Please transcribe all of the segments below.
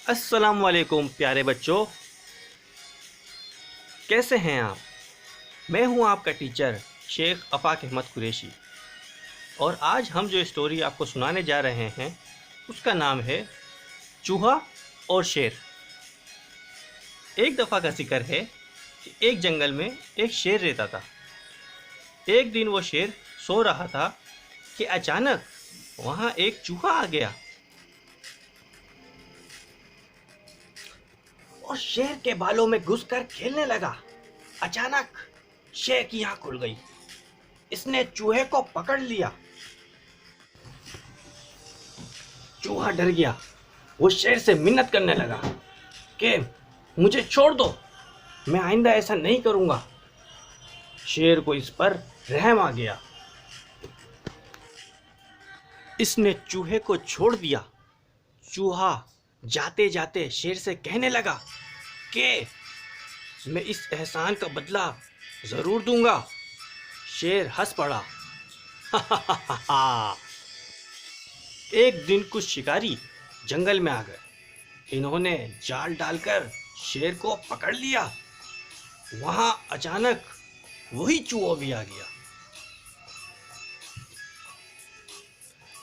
अस्सलाम वालेकुम प्यारे बच्चों, कैसे हैं आप। मैं हूं आपका टीचर शेख अफाक अहमद कुरैशी और आज हम जो स्टोरी आपको सुनाने जा रहे हैं उसका नाम है चूहा और शेर। एक दफ़ा का जिक्र है कि एक जंगल में एक शेर रहता था। एक दिन वो शेर सो रहा था कि अचानक वहाँ एक चूहा आ गया और शेर के बालों में घुसकर खेलने लगा। अचानक शेर की आंख खुल गई। इसने चूहे को पकड़ लिया। चूहा डर गया। वो शेर से मिन्नत करने लगा कि मुझे छोड़ दो, मैं आइंदा ऐसा नहीं करूंगा। शेर को इस पर रहम आ गया। इसने चूहे को छोड़ दिया। चूहा जाते जाते शेर से कहने लगा कि मैं इस एहसान का बदला जरूर दूंगा। शेर हंस पड़ा। एक दिन कुछ शिकारी जंगल में आ गए। इन्होंने जाल डालकर शेर को पकड़ लिया। वहां अचानक वही चूहा भी आ गया।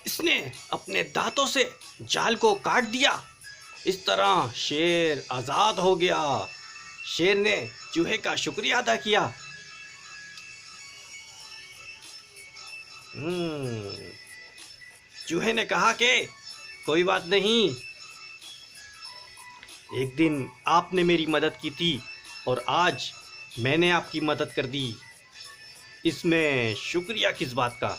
इसने अपने दांतों से जाल को काट दिया। इस तरह शेर आजाद हो गया। शेर ने चूहे का शुक्रिया अदा किया। चूहे ने कहा कि कोई बात नहीं, एक दिन आपने मेरी मदद की थी और आज मैंने आपकी मदद कर दी। इसमें शुक्रिया किस बात का।